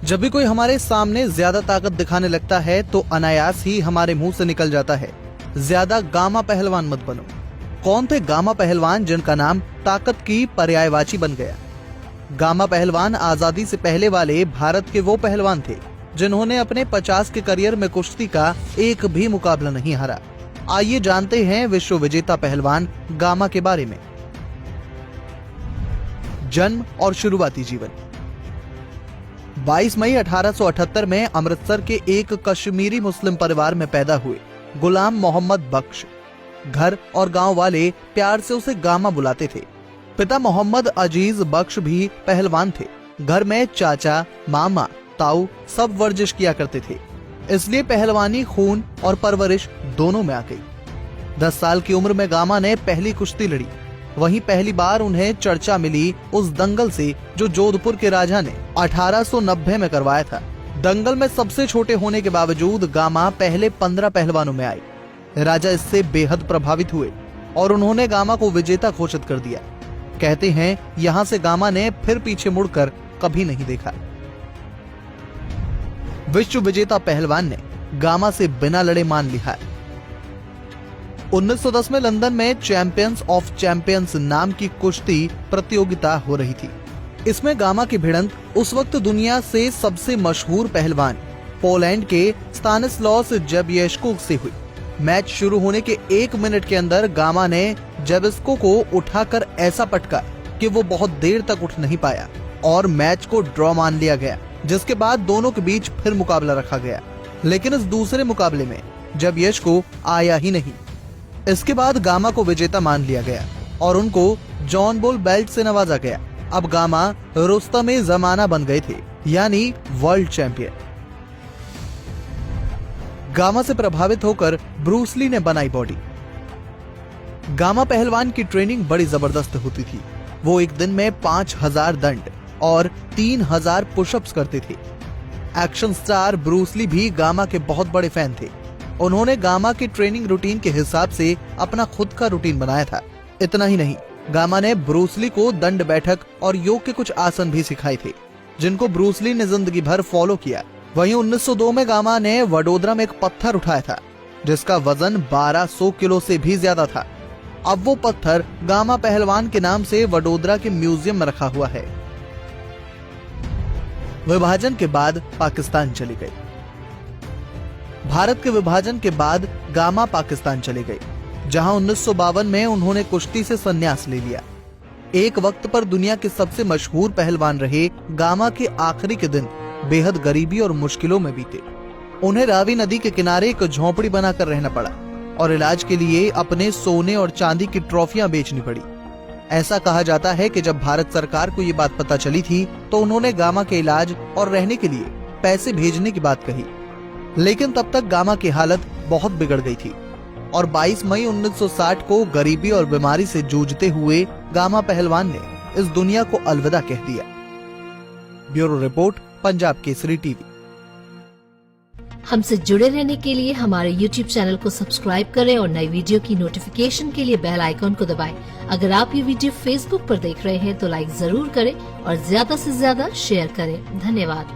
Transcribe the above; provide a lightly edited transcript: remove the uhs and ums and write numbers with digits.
जब भी कोई हमारे सामने ज्यादा ताकत दिखाने लगता है तो अनायास ही हमारे मुंह से निकल जाता है, ज्यादा गामा पहलवान मत बनो। कौन थे गामा पहलवान जिनका नाम ताकत की पर्यायवाची बन गया? गामा पहलवान आजादी से पहले वाले भारत के वो पहलवान थे जिन्होंने अपने 50 के करियर में कुश्ती का एक भी मुकाबला नहीं हारा। आइए जानते हैं विश्व विजेता पहलवान गामा के बारे में। जन्म और शुरुआती जीवन। 22 मई 1878 में अमृतसर के एक कश्मीरी मुस्लिम परिवार में पैदा हुए गुलाम मोहम्मद बख्श। घर और गांव वाले प्यार से उसे गामा बुलाते थे। पिता मोहम्मद अजीज बख्श भी पहलवान थे। घर में चाचा, मामा, ताऊ सब वर्जिश किया करते थे, इसलिए पहलवानी खून और परवरिश दोनों में आ गई। 10 साल की उम्र में गामा ने पहली कुश्ती लड़ी। वहीं पहली बार उन्हें चर्चा मिली उस दंगल से जो जोधपुर के राजा ने 1890 में करवाया था। दंगल में सबसे छोटे होने के बावजूद गामा पहले 15 पहलवानों में आए। राजा इससे बेहद प्रभावित हुए और उन्होंने गामा को विजेता घोषित कर दिया। कहते हैं यहाँ से गामा ने फिर पीछे मुड़कर कभी नहीं देखा। विश्व विजेता पहलवान ने गामा से बिना लड़े मान लिया। 1910 में लंदन में चैंपियंस ऑफ चैंपियंस नाम की कुश्ती प्रतियोगिता हो रही थी। इसमें गामा की भिड़ंत उस वक्त दुनिया से सबसे मशहूर पहलवान पोलैंड के स्तानिस्लॉस ज़ेब्येस्को से हुई। मैच शुरू होने के 1 मिनट के अंदर गामा ने ज़ेब्येस्को को उठाकर ऐसा पटका कि वो बहुत देर तक उठ नहीं पाया और मैच को ड्रॉ मान लिया गया, जिसके बाद दोनों के बीच फिर मुकाबला रखा गया। लेकिन इस दूसरे मुकाबले में ज़ेब्येस्को आया ही नहीं। इसके बाद गामा को विजेता मान लिया गया और उनको जॉन बुल बेल्ट से नवाजा गया। अब गामा रुस्तमे जमाना बन गए थे, यानी वर्ल्ड चैंपियन। गामा से प्रभावित होकर ब्रूस ली ने बनाई बॉडी। गामा पहलवान की ट्रेनिंग बड़ी जबरदस्त होती थी। वो एक दिन में 5000 दंड और 3000 पुशअप्स करते थे। एक्शन स्टार ब्रूस ली भी गामा के बहुत बड़े फैन थे। उन्होंने गामा की ट्रेनिंग रूटीन के हिसाब से अपना खुद का रूटीन बनाया था। इतना ही नहीं, गामा ने ब्रूस ली को दंड बैठक और योग के कुछ आसन भी सिखाए थे, जिनको ब्रूस ली ने जिंदगी भर फॉलो किया। वहीं 1902 में गामा ने वडोदरा में एक पत्थर उठाया था जिसका वजन 1200 किलो से भी ज्यादा था। अब वो पत्थर गामा पहलवान के नाम से वडोदरा के म्यूजियम में रखा हुआ है। विभाजन के बाद पाकिस्तान चले गए। भारत के विभाजन के बाद गामा पाकिस्तान चले गए, जहां 1952 में उन्होंने कुश्ती से संन्यास ले लिया। एक वक्त पर दुनिया के सबसे मशहूर पहलवान रहे गामा के आखिरी के दिन बेहद गरीबी और मुश्किलों में बीते। उन्हें रावी नदी के किनारे एक झोंपड़ी बनाकर रहना पड़ा और इलाज के लिए अपने सोने और चांदी की ट्रॉफियां बेचनी पड़ी। ऐसा कहा जाता है कि जब भारत सरकार को ये बात पता चली थी तो उन्होंने गामा के इलाज और रहने के लिए पैसे भेजने की बात कही, लेकिन तब तक गामा की हालत बहुत बिगड़ गई थी और 22 मई 1960 को गरीबी और बीमारी से जूझते हुए गामा पहलवान ने इस दुनिया को अलविदा कह दिया। Bureau report, Punjab Kesari TV. हमसे जुड़े रहने के लिए हमारे YouTube चैनल को सब्सक्राइब करें और नई वीडियो की नोटिफिकेशन के लिए बेल आइकॉन को दबाएं। अगर आप ये वीडियो Facebook पर देख रहे हैं तो लाइक जरूर करें और ज्यादा से ज्यादा शेयर करें। धन्यवाद।